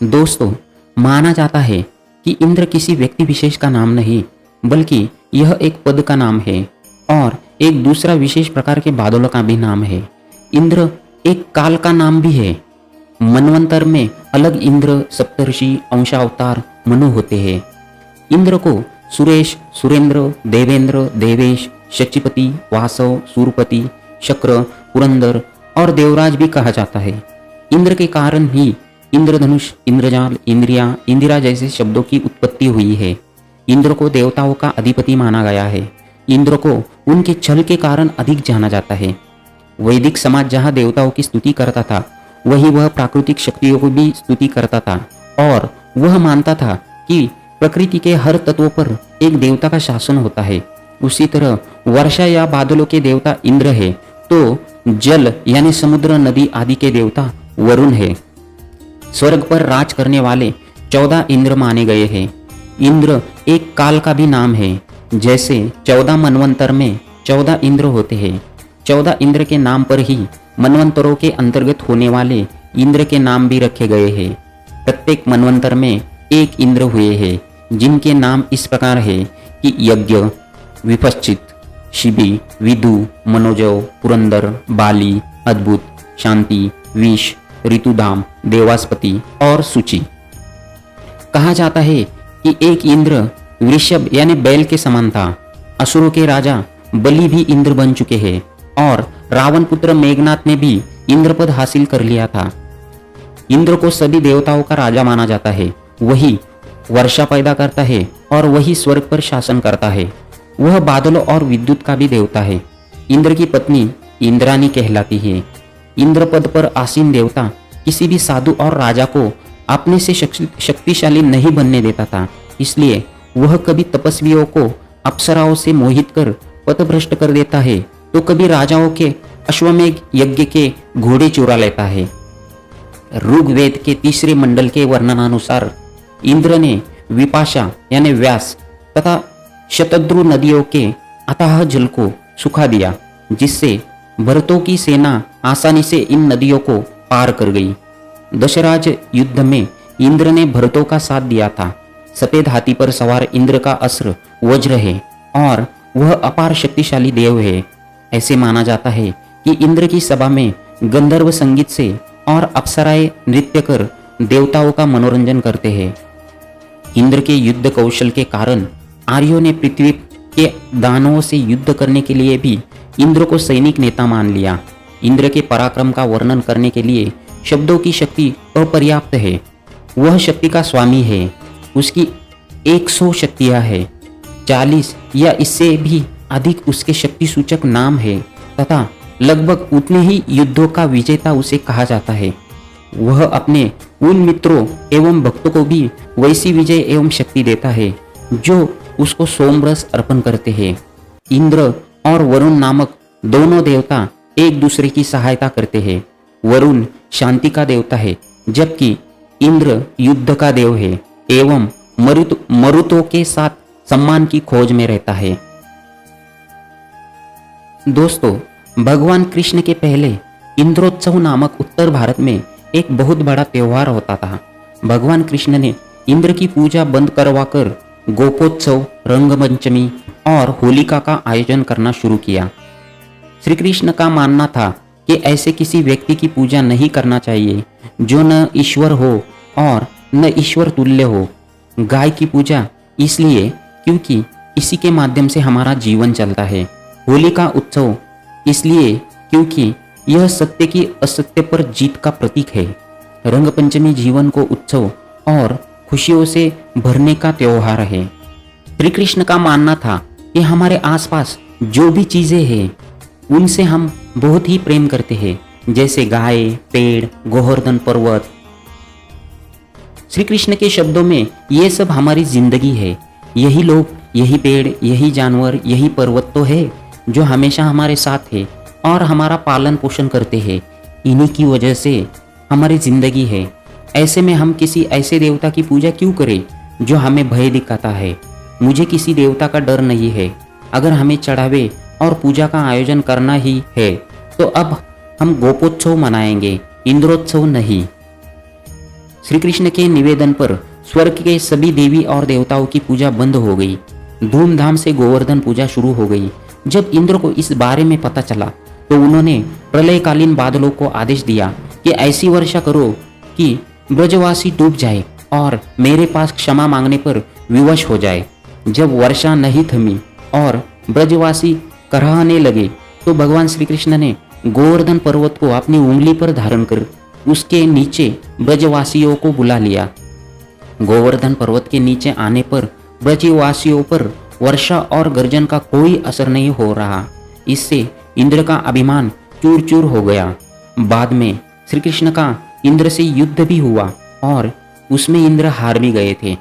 दोस्तों, माना जाता है कि इंद्र किसी व्यक्ति विशेष का नाम नहीं, बल्कि यह एक पद का नाम है और एक दूसरा विशेष प्रकार के बादलों का भी नाम है। इंद्र एक काल का नाम भी है। मनवंतर में अलग इंद्र, सप्तर्षि, अंशावतार, मनु होते हैं। इंद्र को सुरेश, सुरेंद्र, देवेंद्र, देवेश, शचीपति, वासव, सूरपति, शक्र, पुरंदर और देवराज भी कहा जाता है। इंद्र के कारण ही इंद्रधनुष, इंद्रजाल, इंद्रिया, इंदिरा जैसे शब्दों की उत्पत्ति हुई है। इंद्र को देवताओं का अधिपति माना गया है। इंद्र को उनके छल के कारण अधिक जाना जाता है। वैदिक समाज जहाँ देवताओं की स्तुति करता था, वही वह प्राकृतिक शक्तियों को भी स्तुति करता था और वह मानता था कि प्रकृति के हर तत्वों पर एक देवता का शासन होता है। उसी तरह वर्षा या बादलों के देवता इंद्र है, तो जल यानी समुद्र, नदी आदि के देवता वरुण है। स्वर्ग पर राज करने वाले 14 इंद्र माने गए हैं। इंद्र एक काल का भी नाम है। जैसे 14 मनवंतर में 14 इंद्र होते हैं। 14 इंद्र के नाम पर ही मनवंतरों के अंतर्गत होने वाले इंद्र के नाम भी रखे गए हैं। प्रत्येक मनवंतर में एक इंद्र हुए हैं, जिनके नाम इस प्रकार है कि यज्ञ, विपश्चित, शिबी, विदु, मनोजव, पुरंदर, बाली, अद्भुत, शांति, विष, ऋतुधाम, देवास्पति और सूची। कहा जाता है कि एक इंद्र वृषभ यानी बैल के समान था। असुरों के राजा बलि भी इंद्र बन चुके हैं और रावण पुत्र मेघनाथ ने भी इंद्रपद हासिल कर लिया था। इंद्र को सभी देवताओं का राजा माना जाता है। वही वर्षा पैदा करता है और वही स्वर्ग पर शासन करता है। वह बादलों और विद्युत का भी देवता है। इंद्र की पत्नी इंद्रानी कहलाती है। इंद्र पद पर आसीन देवता किसी भी साधु और राजा को अपने से शक्तिशाली नहीं बनने देता था। इसलिए वह कभी तपस्वियों को अप्सराओं से मोहित कर पथभ्रष्ट कर देता है, तो कभी राजाओं के अश्वमेघ यज्ञ के घोड़े चुरा लेता है। ऋग्वेद के 3 मंडल के वर्णनानुसार इंद्र ने विपाशा यानी व्यास तथा शतद्रु नदियों के अथाह जल को सुखा दिया, जिससे भरतों की सेना आसानी से इन नदियों को पार कर गई। दशराज युद्ध में इंद्र ने भरतों का साथ दिया था। सफेद हाथी पर सवार इंद्र का अस्त्र वज्र है और वह अपार शक्तिशाली देव है। ऐसे माना जाता है कि इंद्र की सभा में गंधर्व संगीत से और अप्सराएं नृत्य कर देवताओं का मनोरंजन करते हैं। इंद्र के युद्ध कौशल के कारण आर्यों ने पृथ्वी के दानवों से युद्ध करने के लिए भी इंद्र को सैनिक नेता मान लिया। इंद्र के पराक्रम का वर्णन करने के लिए शब्दों की शक्ति अपर्याप्त है। वह शक्ति का स्वामी है। उसकी 100 शक्तियां हैं। 40 या इससे भी अधिक उसके शक्ति सूचक नाम है तथा लगभग उतने ही युद्धों का विजेता उसे कहा जाता है। वह अपने उन मित्रों एवं भक्तों को भी वैसी विजय एवं शक्ति देता है जो उसको सोमरस अर्पण करते हैं। इंद्र और वरुण नामक दोनों देवता एक दूसरे की सहायता करते हैं। वरुण शांति का देवता है, जबकि इंद्र युद्ध का देव है एवं मरुतों के साथ सम्मान की खोज में रहता है। दोस्तों, भगवान कृष्ण के पहले इंद्रोत्सव नामक उत्तर भारत में एक बहुत बड़ा त्योहार होता था। भगवान कृष्ण ने इंद्र की पूजा बंद करवाकर गोपोत्सव, रंगपंचमी और होलिका का आयोजन करना शुरू किया। श्री कृष्ण का मानना था कि ऐसे किसी व्यक्ति की पूजा नहीं करना चाहिए जो न ईश्वर हो और न ईश्वर तुल्य हो। गाय की पूजा इसलिए क्योंकि इसी के माध्यम से हमारा जीवन चलता है। होली का उत्सव इसलिए क्योंकि यह सत्य की असत्य पर जीत का प्रतीक है। रंगपंचमी जीवन को उत्सव और खुशियों से भरने का त्योहार है। श्री कृष्ण का मानना था कि हमारे आसपास जो भी चीजें हैं उनसे हम बहुत ही प्रेम करते हैं, जैसे गाय, पेड़, गोवर्धन पर्वत। श्री कृष्ण के शब्दों में ये सब हमारी जिंदगी है। यही लोग, यही पेड़, यही जानवर, यही पर्वत तो है जो हमेशा हमारे साथ है और हमारा पालन पोषण करते हैं। इन्हीं की वजह से हमारी जिंदगी है। ऐसे में हम किसी ऐसे देवता की पूजा क्यों करें जो हमें भय दिखाता है। मुझे किसी देवता का डर नहीं है। अगर हमें चढ़ावे और पूजा का आयोजन करना ही है तो अब हम गोपोत्सव मनाएंगे, इंद्रोत्सव नहीं। श्री कृष्ण के निवेदन पर स्वर्ग के सभी देवी और देवताओं की पूजा बंद हो गई। धूमधाम से गोवर्धन पूजा शुरू हो गई। जब इंद्र को इस बारे में पता चला तो उन्होंने प्रलयकालीन बादलों को आदेश दिया कि ऐसी वर्षा करो कि ब्रजवासी डूब जाए और मेरे पास क्षमा मांगने पर विवश हो जाए। जब वर्षा नहीं थमी और ब्रजवासी कराहने लगे तो भगवान श्री कृष्ण ने गोवर्धन पर्वत को अपनी उंगली पर धारण कर उसके नीचे ब्रजवासियों को बुला लिया। गोवर्धन पर्वत के नीचे आने पर ब्रजवासियों पर वर्षा और गर्जन का कोई असर नहीं हो रहा। इससे इंद्र का अभिमान चूर चूर हो गया। बाद में श्री कृष्ण का इंद्र से युद्ध भी हुआ और उसमें इंद्र हार भी गए थे।